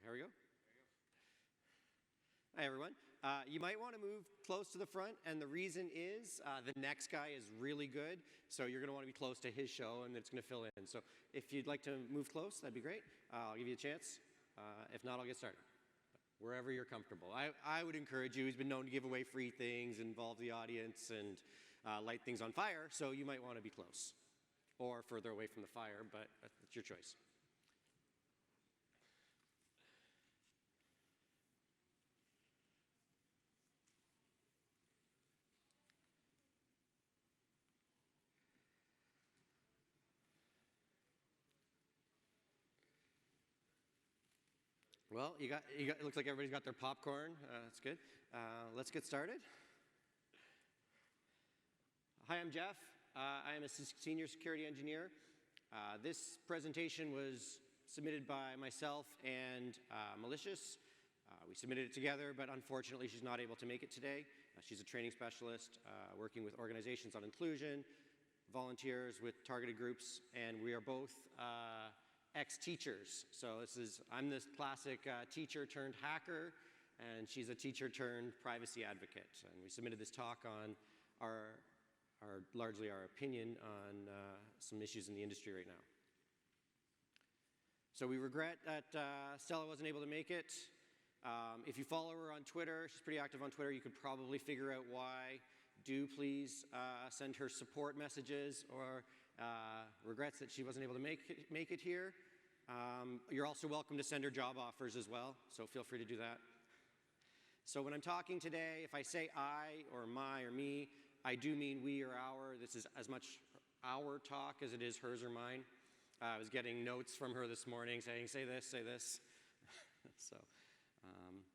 There we go. Hi, everyone. You might want to move close to the front, and the reason is the next guy is really good, so you're going to want to be close to his show, and it's going to fill in. So if you'd like to move close, that'd be great. I'll give you a chance. If not, I'll get started. Wherever you're comfortable. I would encourage you. He's been known to give away free things, involve the audience, and light things on fire, so you might want to be close or further away from the fire, but it's your choice. Well, it looks like everybody's got their popcorn. That's good. Let's get started. Hi, I'm Jeff. I am a senior security engineer. This presentation was submitted by myself and Malicious. We submitted it together, but unfortunately she's not able to make it today. She's a training specialist working with organizations on inclusion, volunteers with targeted groups, and we are both ex-teachers. So I'm this classic teacher turned hacker, and she's a teacher turned privacy advocate. And we submitted this talk on largely our opinion on some issues in the industry right now. So we regret that Stella wasn't able to make it. If you follow her on Twitter, she's pretty active on Twitter, you could probably figure out why. Do please send her support messages or regrets that she wasn't able to make it here. You're also welcome to send her job offers as well, so feel free to do that. So when I'm talking today, if I say I or my or me, I do mean we or our. This is as much our talk as it is hers or mine. I was getting notes from her this morning saying, say this, say this. So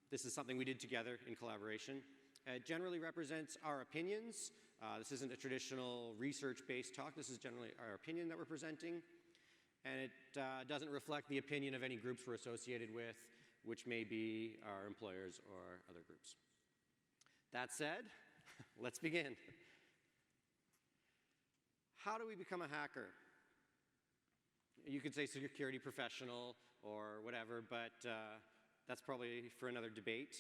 this is something we did together in collaboration. It generally represents our opinions. This isn't a traditional research-based talk. This is generally our opinion that we're presenting. And it doesn't reflect the opinion of any groups we're associated with, which may be our employers or other groups. That said, let's begin. How do we become a hacker? You could say security professional or whatever, but that's probably for another debate.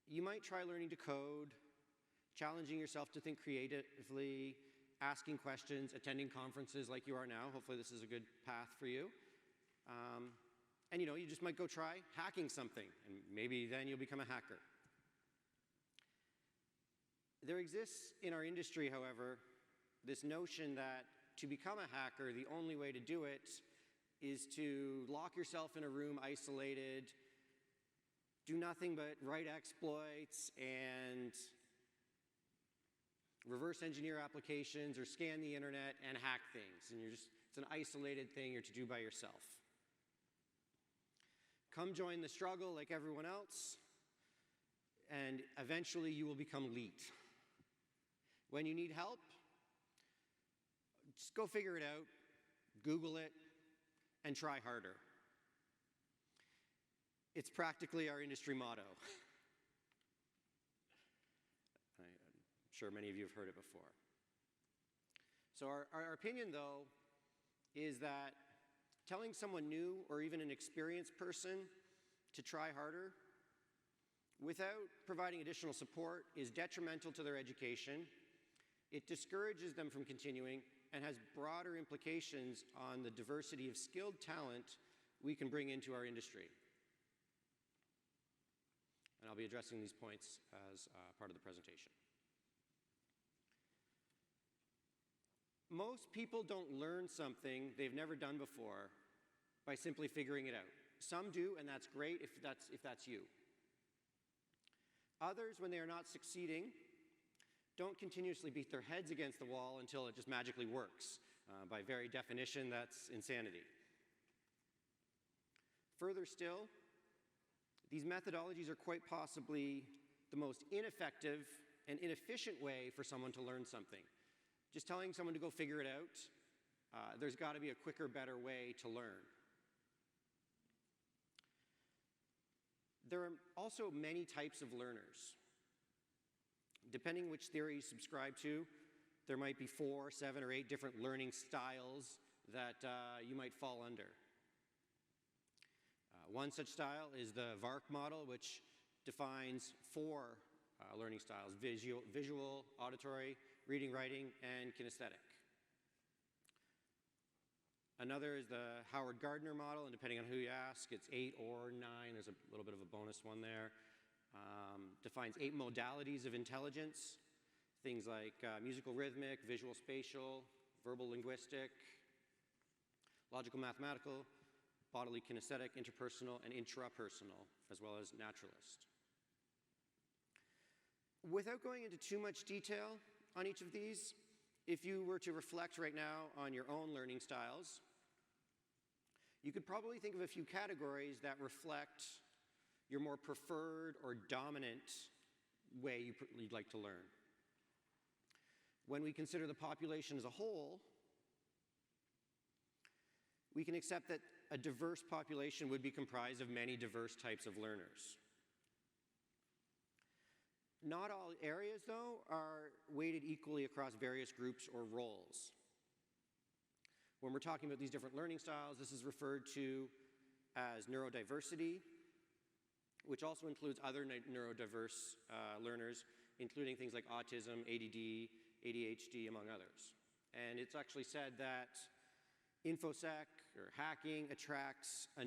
You might try learning to code, challenging yourself to think creatively, asking questions, attending conferences like you are now. Hopefully this is a good path for you. And you just might go try hacking something, and maybe then you'll become a hacker. There exists in our industry, however, this notion that to become a hacker, the only way to do it is to lock yourself in a room isolated, do nothing but write exploits and reverse engineer applications or scan the internet and hack things. And it's an isolated thing you're to do by yourself. Come join the struggle like everyone else, and eventually you will become elite. When you need help, just go figure it out, Google it, and try harder. It's practically our industry motto. I'm sure many of you have heard it before. So our opinion, though, is that telling someone new or even an experienced person to try harder without providing additional support is detrimental to their education. It discourages them from continuing and has broader implications on the diversity of skilled talent we can bring into our industry. And I'll be addressing these points as part of the presentation. Most people don't learn something they've never done before by simply figuring it out. Some do, and that's great if that's you. Others, when they are not succeeding, don't continuously beat their heads against the wall until it just magically works. By very definition, that's insanity. Further still, these methodologies are quite possibly the most ineffective and inefficient way for someone to learn something. Just telling someone to go figure it out, there's got to be a quicker, better way to learn. There are also many types of learners. Depending which theory you subscribe to, there might be 4, 7, or 8 different learning styles that you might fall under. One such style is the Vark Model, which defines 4 learning styles: visual, auditory, reading, writing, and kinesthetic. Another is the Howard Gardner model, and depending on who you ask, it's 8 or 9. There's a little bit of a bonus one there. Defines 8 modalities of intelligence, things like musical rhythmic, visual spatial, verbal linguistic, logical mathematical, bodily kinesthetic, interpersonal, and intrapersonal, as well as naturalist. Without going into too much detail on each of these, if you were to reflect right now on your own learning styles, you could probably think of a few categories that reflect your more preferred or dominant way you'd like to learn. When we consider the population as a whole, we can accept that a diverse population would be comprised of many diverse types of learners. Not all areas, though, are weighted equally across various groups or roles. When we're talking about these different learning styles, this is referred to as neurodiversity, which also includes other neurodiverse learners, including things like autism, ADD, ADHD, among others. And it's actually said that InfoSec or hacking attracts a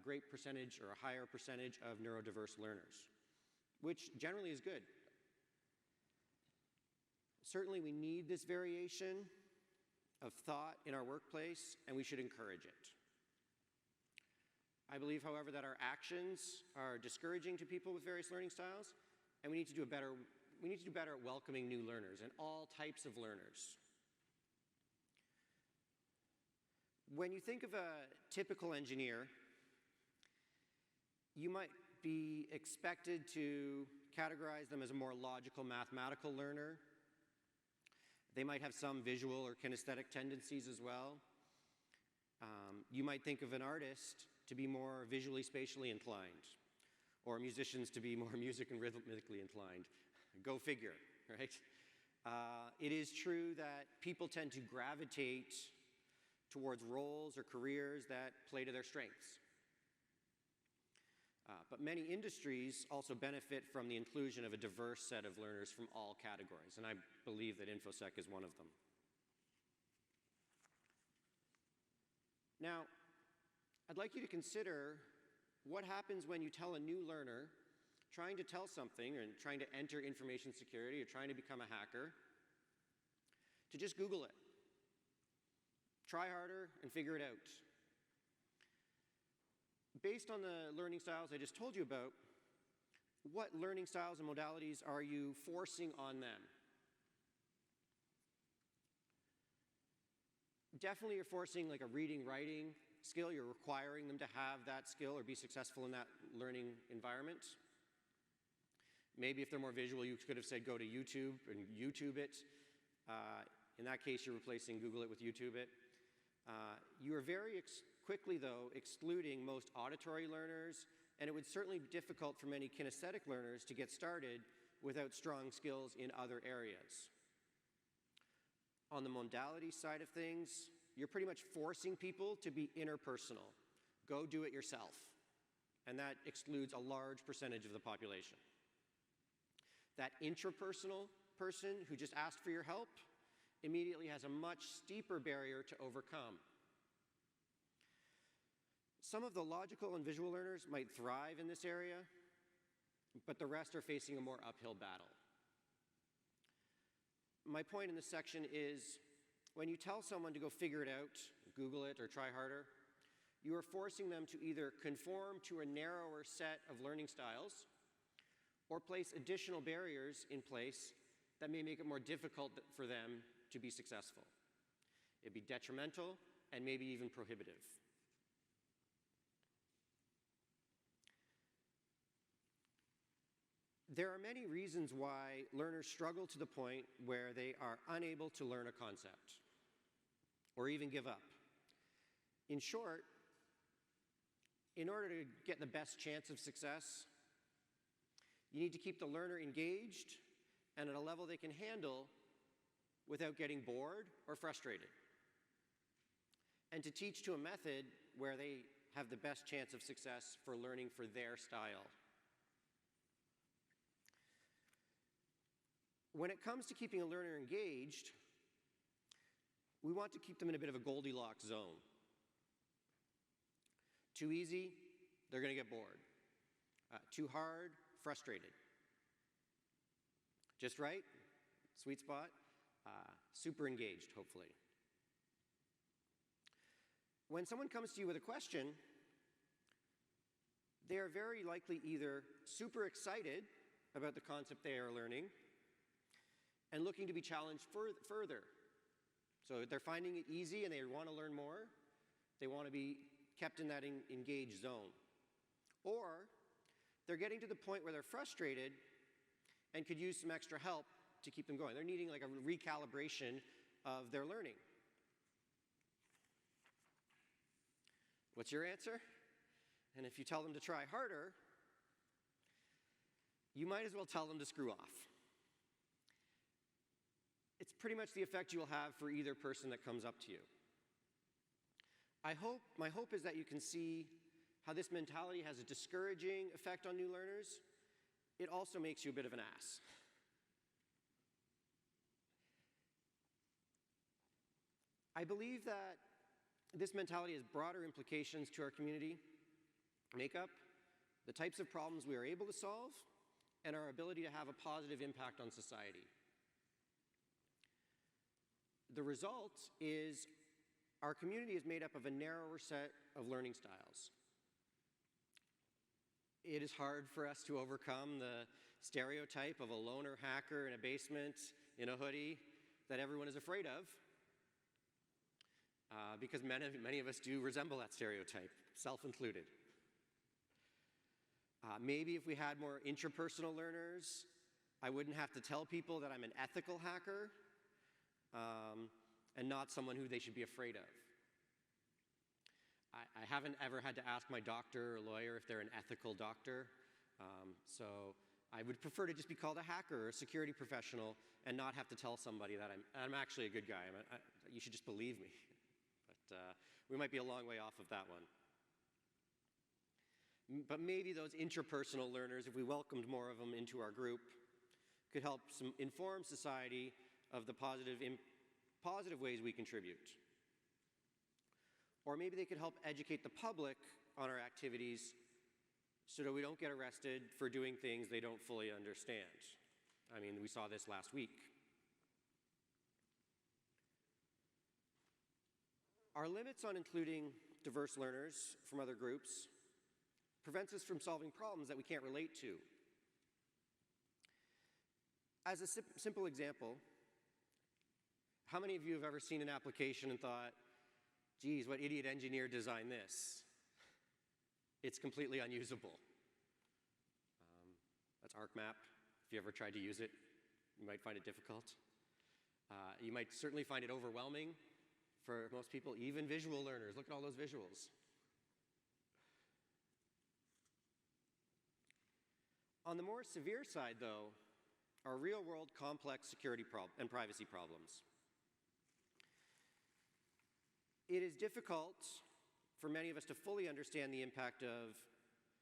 great percentage or a higher percentage of neurodiverse learners, which generally is good. Certainly we need this variation of thought in our workplace, and we should encourage it. I believe, however, that our actions are discouraging to people with various learning styles, and we need to do better at welcoming new learners and all types of learners. When you think of a typical engineer, you might be expected to categorize them as a more logical, mathematical learner. They might have some visual or kinesthetic tendencies as well. You might think of an artist to be more visually, spatially inclined, or musicians to be more music and rhythmically inclined. Go figure, right? It is true that people tend to gravitate towards roles or careers that play to their strengths. But many industries also benefit from the inclusion of a diverse set of learners from all categories, and I believe that InfoSec is one of them. Now, I'd like you to consider what happens when you tell a new learner trying to tell something and trying to enter information security or trying to become a hacker to just Google it. Try harder and figure it out. Based on the learning styles I just told you about, what learning styles and modalities are you forcing on them? Definitely you're forcing like a reading, writing skill. You're requiring them to have that skill or be successful in that learning environment. Maybe if they're more visual, you could have said go to YouTube and YouTube it. In that case, you're replacing Google it with YouTube it. You are very quickly, though, excluding most auditory learners, and it would certainly be difficult for many kinesthetic learners to get started without strong skills in other areas. On the modality side of things, you're pretty much forcing people to be interpersonal. Go do it yourself. And that excludes a large percentage of the population. That intrapersonal person who just asked for your help immediately has a much steeper barrier to overcome. Some of the logical and visual learners might thrive in this area, but the rest are facing a more uphill battle. My point in this section is, when you tell someone to go figure it out, Google it or try harder, you are forcing them to either conform to a narrower set of learning styles or place additional barriers in place that may make it more difficult for them to be successful. It'd be detrimental and maybe even prohibitive. There are many reasons why learners struggle to the point where they are unable to learn a concept or even give up. In short, in order to get the best chance of success, you need to keep the learner engaged and at a level they can handle without getting bored or frustrated. And to teach to a method where they have the best chance of success for learning for their style. When it comes to keeping a learner engaged, we want to keep them in a bit of a Goldilocks zone. Too easy, they're going to get bored. Too hard, frustrated. Just right, sweet spot, super engaged, hopefully. When someone comes to you with a question, they are very likely either super excited about the concept they are learning and looking to be challenged further. So they're finding it easy and they want to learn more. They want to be kept in that engaged zone. Or they're getting to the point where they're frustrated and could use some extra help to keep them going. They're needing like a recalibration of their learning. What's your answer? And if you tell them to try harder, you might as well tell them to screw off. It's pretty much the effect you will have for either person that comes up to you. My hope is that you can see how this mentality has a discouraging effect on new learners. It also makes you a bit of an ass. I believe that this mentality has broader implications to our community makeup, the types of problems we are able to solve, and our ability to have a positive impact on society. The result is our community is made up of a narrower set of learning styles. It is hard for us to overcome the stereotype of a loner hacker in a basement in a hoodie that everyone is afraid of, because many of us do resemble that stereotype, self-included. Maybe if we had more intrapersonal learners, I wouldn't have to tell people that I'm an ethical hacker and not someone who they should be afraid of. I haven't ever had to ask my doctor or lawyer if they're an ethical doctor, so I would prefer to just be called a hacker or a security professional and not have to tell somebody that I'm actually a good guy. You should just believe me. But we might be a long way off of that one. But maybe those interpersonal learners, if we welcomed more of them into our group, could help inform society of the positive ways we contribute. Or maybe they could help educate the public on our activities so that we don't get arrested for doing things they don't fully understand. I mean, we saw this last week. Our limits on including diverse learners from other groups prevents us from solving problems that we can't relate to. As a simple example, how many of you have ever seen an application and thought, geez, what idiot engineer designed this? It's completely unusable. That's ArcMap. If you ever tried to use it, you might find it difficult. You might certainly find it overwhelming for most people, even visual learners. Look at all those visuals. On the more severe side, though, are real-world complex security and privacy problems. It is difficult for many of us to fully understand the impact of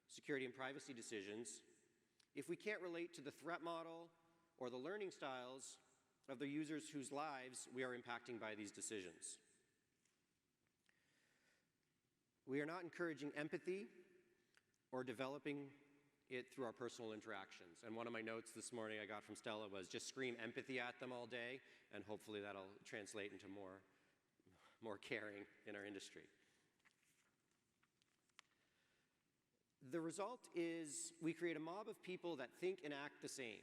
security and privacy decisions if we can't relate to the threat model or the learning styles of the users whose lives we are impacting by these decisions. We are not encouraging empathy or developing it through our personal interactions. And one of my notes this morning I got from Stella was just scream empathy at them all day, and hopefully that'll translate into more caring in our industry. The result is we create a mob of people that think and act the same.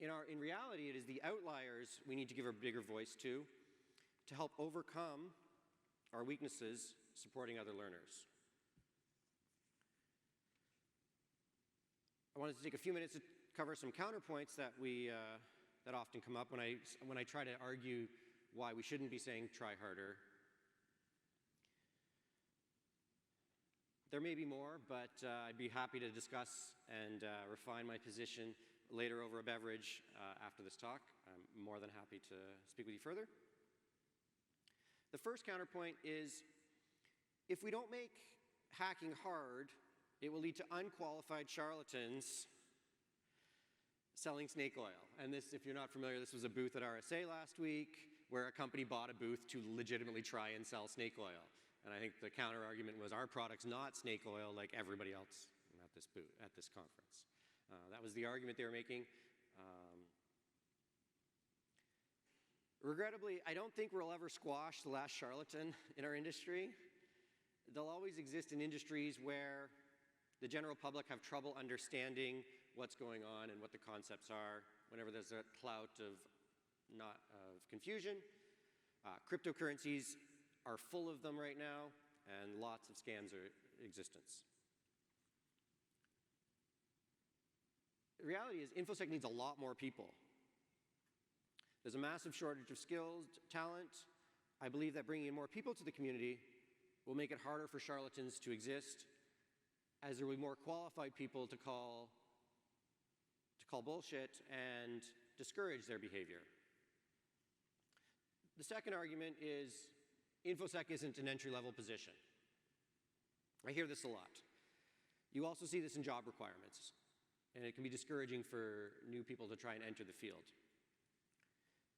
In reality, it is the outliers we need to give a bigger voice to help overcome our weaknesses supporting other learners. I wanted to take a few minutes to cover some counterpoints that often come up when I try to argue why we shouldn't be saying try harder. There may be more, but I'd be happy to discuss and refine my position later over a beverage after this talk. I'm more than happy to speak with you further. The first counterpoint is, if we don't make hacking hard, it will lead to unqualified charlatans selling snake oil. And this, if you're not familiar, this was a booth at RSA last week where a company bought a booth to legitimately try and sell snake oil. And I think the counter argument was our product's not snake oil like everybody else at this booth, at this conference. That was the argument they were making. Regrettably, I don't think we'll ever squash the last charlatan in our industry. They'll always exist in industries where the general public have trouble understanding what's going on and what the concepts are. Whenever there's a clout of confusion, cryptocurrencies are full of them right now, and lots of scams are in existence. The reality is, InfoSec needs a lot more people. There's a massive shortage of skilled talent. I believe that bringing in more people to the community will make it harder for charlatans to exist, as there will be more qualified people to call bullshit and discourage their behavior. The second argument is InfoSec isn't an entry-level position. I hear this a lot. You also see this in job requirements, and it can be discouraging for new people to try and enter the field.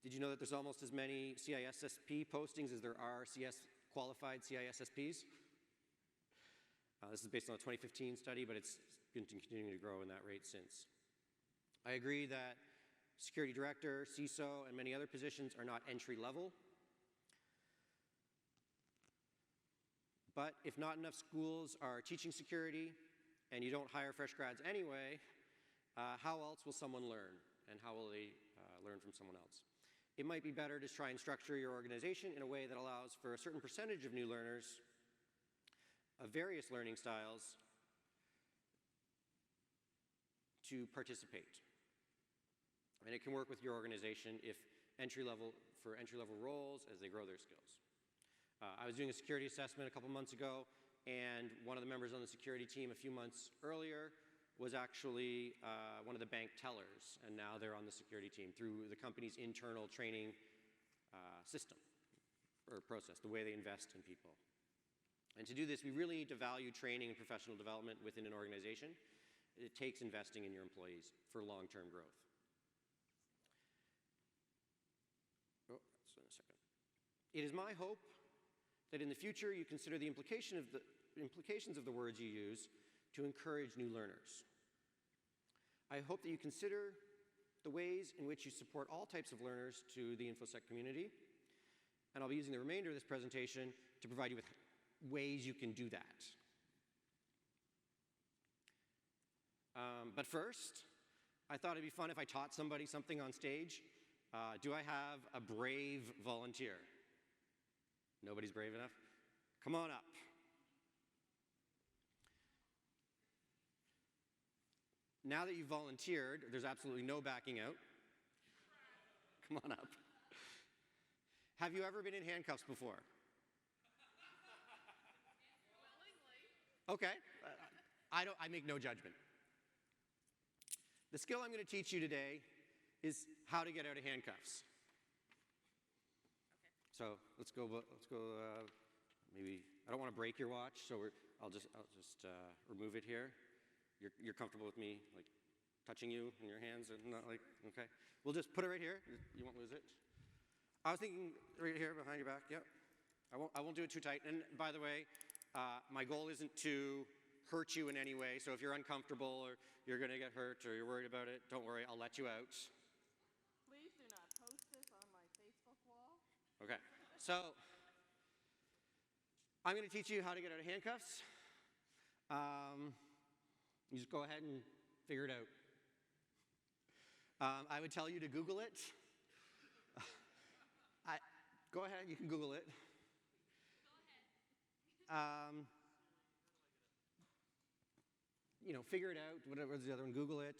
Did you know that there's almost as many CISSP postings as there are qualified CISSPs? This is based on a 2015 study, but it's been continuing to grow in that rate since. I agree that security director, CISO, and many other positions are not entry level. But if not enough schools are teaching security and you don't hire fresh grads anyway, how else will someone learn? And how will they learn from someone else? It might be better to try and structure your organization in a way that allows for a certain percentage of new learners of various learning styles to participate. And it can work with your organization if entry-level roles as they grow their skills. I was doing a security assessment a couple months ago, and one of the members on the security team a few months earlier was actually one of the bank tellers, and now they're on the security team through the company's internal training system or process, the way they invest in people. And to do this, we really need to value training and professional development within an organization. It takes investing in your employees for long-term growth. Oh, so in a second. It is my hope that in the future you consider the implications of the words you use to encourage new learners. I hope that you consider the ways in which you support all types of learners to the InfoSec community, and I'll be using the remainder of this presentation to provide you with ways you can do that. But first, I thought it'd be fun if I taught somebody something on stage. Do I have a brave volunteer? Nobody's brave enough? Come on up. Now that you've volunteered, there's absolutely no backing out. Come on up. Have you ever been in handcuffs before? Okay. I make no judgment. The skill I'm going to teach you today is how to get out of handcuffs. Okay. So let's go. Maybe I don't want to break your watch, so I'll just remove it here. You're comfortable with me like touching you in your hands and not like okay? We'll just put it right here. You won't lose it. I was thinking right here behind your back. Yep. I won't do it too tight. And by the way, my goal isn't to hurt you in any way. So if you're uncomfortable or you're going to get hurt or you're worried about it, don't worry. I'll let you out. Please do not post this on my Facebook wall. Okay. So I'm going to teach you how to get out of handcuffs. You just go ahead and figure it out. I would tell you to Google it. Go ahead, you can Google it. Go ahead. Figure it out, whatever the other one, Google it.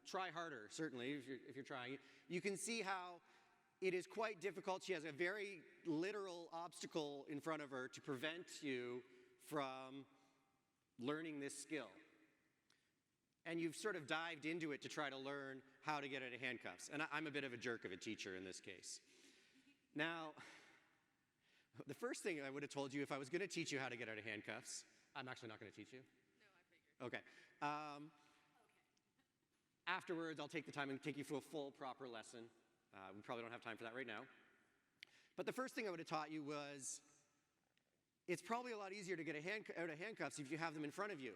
Try harder, certainly, if you're trying. You can see how it is quite difficult. She has a very literal obstacle in front of her to prevent you from learning this skill. And you've sort of dived into it to try to learn how to get out of handcuffs. And I'm a bit of a jerk of a teacher in this case. Now, the first thing I would have told you if I was going to teach you how to get out of handcuffs I'm actually not going to teach you. No, I figured. Okay. Afterwards, I'll take the time and take you through a full, proper lesson. We probably don't have time for that right now. But the first thing I would have taught you was, it's probably a lot easier to get out of handcuffs if you have them in front of you.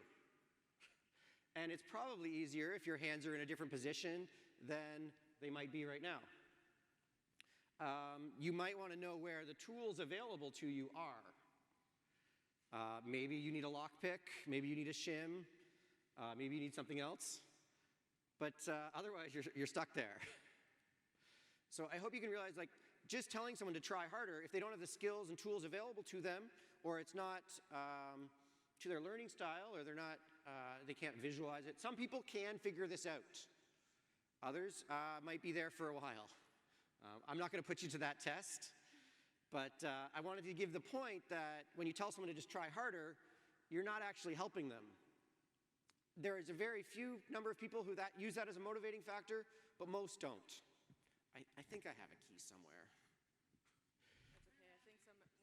And it's probably easier if your hands are in a different position than they might be right now. You might want to know where the tools available to you are. Maybe you need a lockpick, maybe you need a shim, maybe you need something else. But otherwise, you're stuck there. So I hope you can realize, like, just telling someone to try harder, if they don't have the skills and tools available to them, or it's not to their learning style, or they can't visualize it. Some people can figure this out. Others might be there for a while. I'm not going to put you to that test, but I wanted to give the point that when you tell someone to just try harder, you're not actually helping them. There is a very few number of people who use that as a motivating factor, but most don't. I think I have a key somewhere. That's okay. I think my instructor bought a lockpick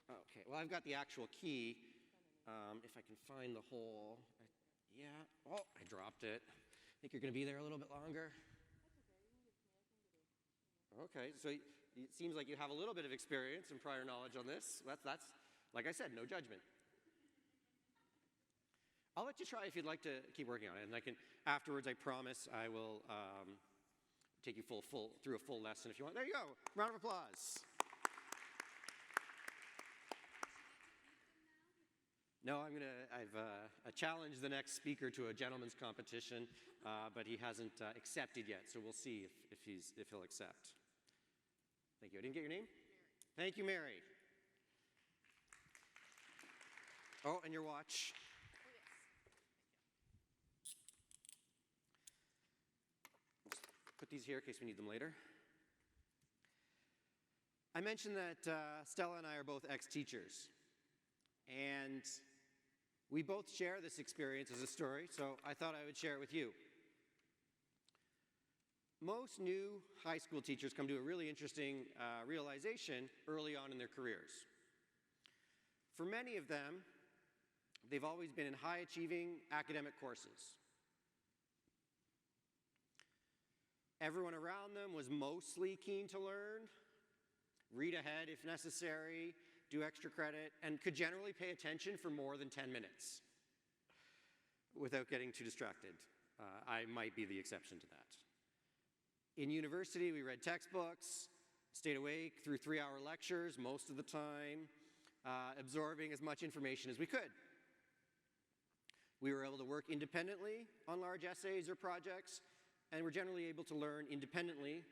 earlier. Okay, well, I've got the actual key. If I can find the hole. Yeah. Oh, I dropped it. I think you're going to be there a little bit longer. Okay, so it seems like you have a little bit of experience and prior knowledge on this. That's like I said, no judgment. I'll let you try if you'd like to keep working on it, and afterwards, I promise I will take you through a full lesson if you want. There you go. Round of applause. No, I've challenged the next speaker to a gentleman's competition, but he hasn't accepted yet, so we'll see if he'll accept. Thank you. I didn't get your name? Mary. Thank you, Mary. Oh, and your watch. Oh, yes. Put these here in case we need them later. I mentioned that Stella and I are both ex-teachers, and we both share this experience as a story, so I thought I would share it with you. Most new high school teachers come to a really interesting realization early on in their careers. For many of them, they've always been in high-achieving academic courses. Everyone around them was mostly keen to learn, read ahead if necessary, do extra credit, and could generally pay attention for more than 10 minutes without getting too distracted. I might be the exception to that. In university, we read textbooks, stayed awake through 3-hour lectures most of the time, absorbing as much information as we could. We were able to work independently on large essays or projects, and were generally able to learn independently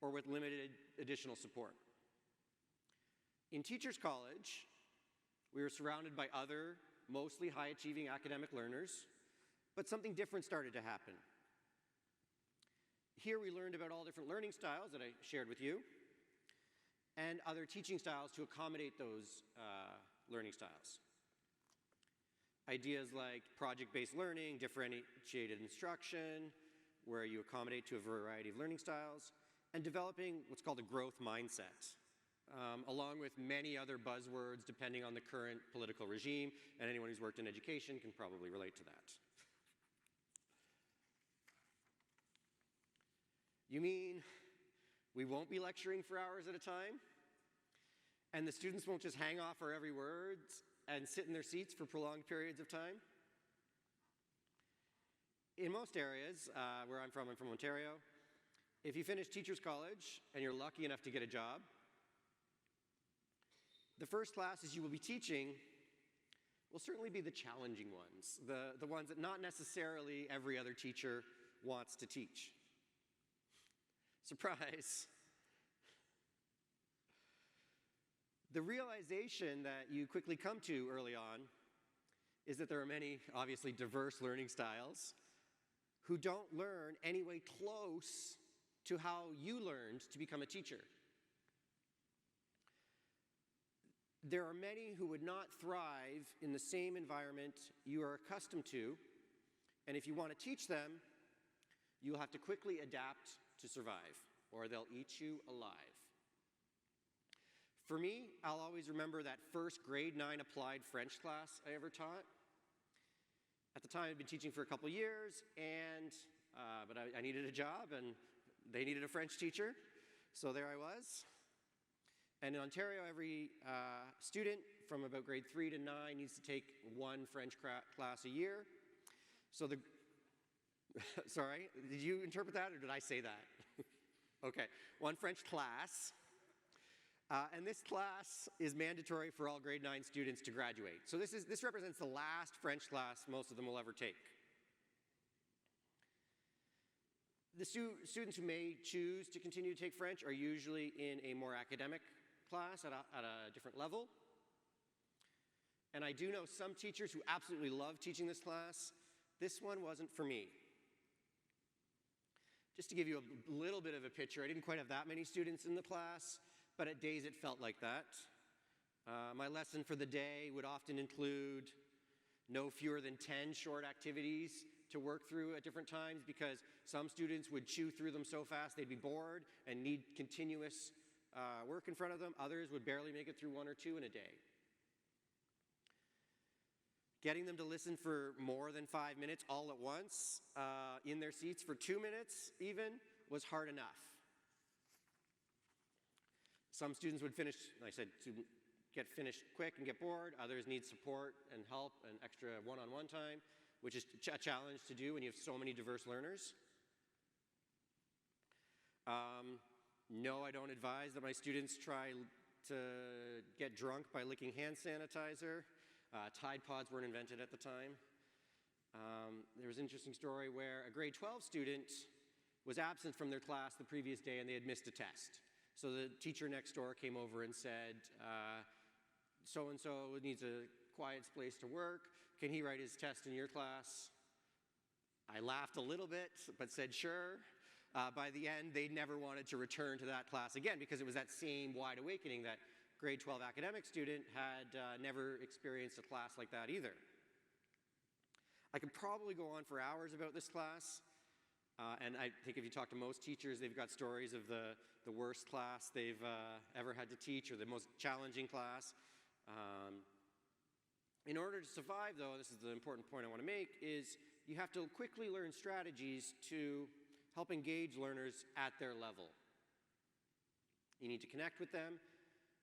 or with limited additional support. In Teachers College, we were surrounded by other, mostly high-achieving academic learners, but something different started to happen. Here we learned about all different learning styles that I shared with you, and other teaching styles to accommodate those learning styles. Ideas like project-based learning, differentiated instruction, where you accommodate to a variety of learning styles, and developing what's called a growth mindset, along with many other buzzwords depending on the current political regime, and anyone who's worked in education can probably relate to that. You mean we won't be lecturing for hours at a time? And the students won't just hang off our every word and sit in their seats for prolonged periods of time? In most areas, where I'm from Ontario, if you finish Teachers College and you're lucky enough to get a job, the first classes you will be teaching will certainly be the challenging ones, the ones that not necessarily every other teacher wants to teach. Surprise. The realization that you quickly come to early on is that there are many, obviously, diverse learning styles who don't learn anyway close to how you learned to become a teacher. There are many who would not thrive in the same environment you are accustomed to, and if you want to teach them, you'll have to quickly adapt to survive, or they'll eat you alive. For me, I'll always remember that first grade 9 applied French class I ever taught. At the time, I'd been teaching for a couple years, but I needed a job, and they needed a French teacher, so there I was. And in Ontario, every student from about grade 3 to 9 needs to take one French class a year. So sorry, did you interpret that, or did I say that? Okay, one French class. And this class is mandatory for all grade 9 students to graduate. So this represents the last French class most of them will ever take. The students who may choose to continue to take French are usually in a more academic class at a different level. And I do know some teachers who absolutely love teaching this class. This one wasn't for me. Just to give you a little bit of a picture, I didn't quite have that many students in the class, but at days it felt like that. My lesson for the day would often include no fewer than 10 short activities to work through at different times, because some students would chew through them so fast they'd be bored and need continuous work in front of them. Others would barely make it through 1 or 2 in a day. Getting them to listen for more than 5 minutes all at once, in their seats for 2 minutes even, was hard enough. Some students would finish, like I said, to get finished quick and get bored. Others need support and help and extra one-on-one time, which is a challenge to do when you have so many diverse learners. No, I don't advise that my students try to get drunk by licking hand sanitizer. Tide Pods weren't invented at the time. There was an interesting story where a grade 12 student was absent from their class the previous day and they had missed a test. So the teacher next door came over and said, so-and-so needs a quiet place to work. Can he write his test in your class? I laughed a little bit, but said sure. By the end, they never wanted to return to that class again, because it was that same wide awakening that grade 12 academic student had never experienced a class like that either. I could probably go on for hours about this class. And I think if you talk to most teachers, they've got stories of the worst class they've ever had to teach, or the most challenging class. In order to survive, though, this is the important point I want to make, is you have to quickly learn strategies to help engage learners at their level. You need to connect with them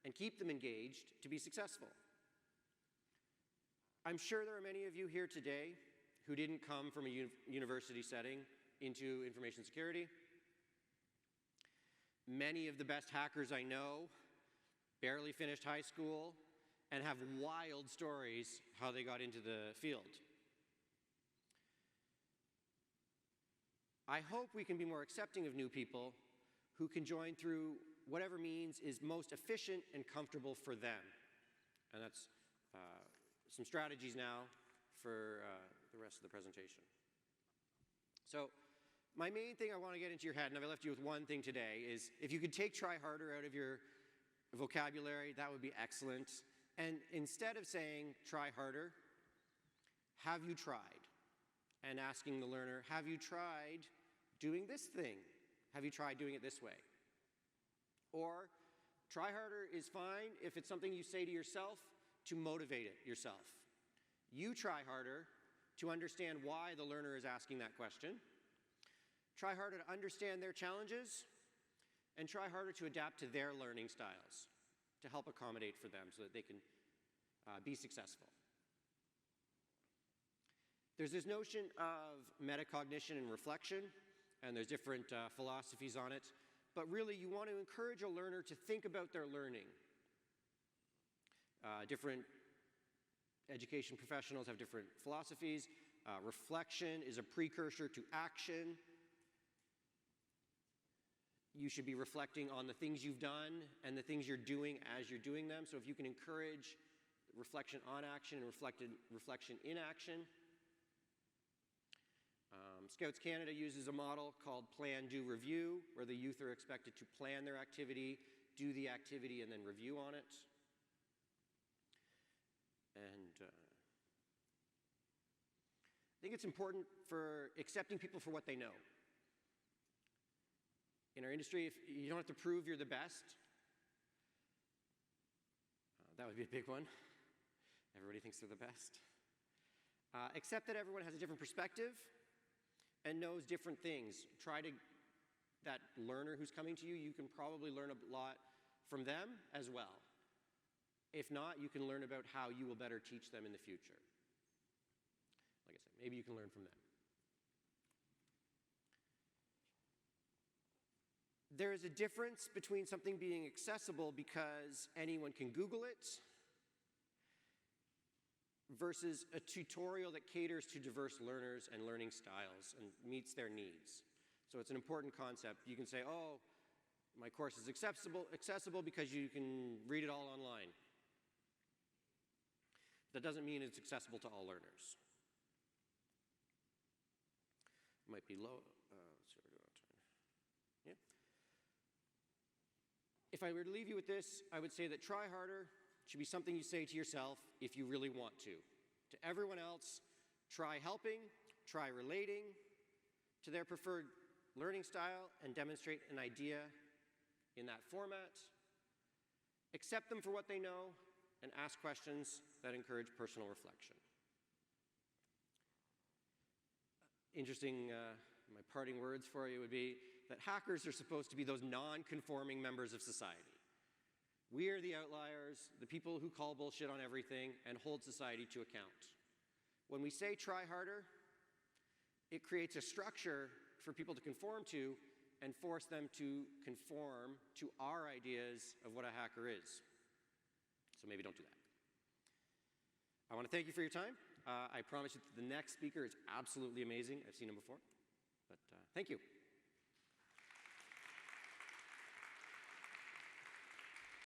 and keep them engaged to be successful. I'm sure there are many of you here today who didn't come from a university setting into information security. Many of the best hackers I know barely finished high school and have wild stories how they got into the field. I hope we can be more accepting of new people who can join through whatever means is most efficient and comfortable for them. And that's some strategies now for the rest of the presentation. So my main thing I want to get into your head, and I've left you with one thing today, is if you could take try harder out of your vocabulary, that would be excellent. And instead of saying try harder, have you tried? And asking the learner, have you tried doing this thing? Have you tried doing it this way? Or try harder is fine if it's something you say to yourself to motivate it yourself. You try harder to understand why the learner is asking that question. Try harder to understand their challenges, and try harder to adapt to their learning styles to help accommodate for them so that they can be successful. There's this notion of metacognition and reflection, and there's different philosophies on it, but really you want to encourage a learner to think about their learning. Different education professionals have different philosophies. Reflection is a precursor to action. You should be reflecting on the things you've done and the things you're doing as you're doing them. So if you can encourage reflection on action and reflection in action. Scouts Canada uses a model called Plan, Do, Review, where the youth are expected to plan their activity, do the activity, and then review on it. And I think it's important for accepting people for what they know. In our industry, if you don't have to prove you're the best. That would be a big one. Everybody thinks they're the best. Accept that everyone has a different perspective and knows different things. That learner who's coming to you, you can probably learn a lot from them as well. If not, you can learn about how you will better teach them in the future. Like I said, maybe you can learn from them. There is a difference between something being accessible because anyone can Google it versus a tutorial that caters to diverse learners and learning styles and meets their needs. So it's an important concept. You can say, oh, my course is accessible because you can read it all online. That doesn't mean it's accessible to all learners. Might be low. Yeah. If I were to leave you with this, I would say that try harder should be something you say to yourself if you really want to. To everyone else, try helping, try relating to their preferred learning style and demonstrate an idea in that format. Accept them for what they know and ask questions that encourage personal reflection. Interesting, my parting words for you would be that hackers are supposed to be those non-conforming members of society. We are the outliers, the people who call bullshit on everything and hold society to account. When we say try harder, it creates a structure for people to conform to and force them to conform to our ideas of what a hacker is. So maybe don't do that. I want to thank you for your time. I promise you that the next speaker is absolutely amazing. I've seen him before. But thank you.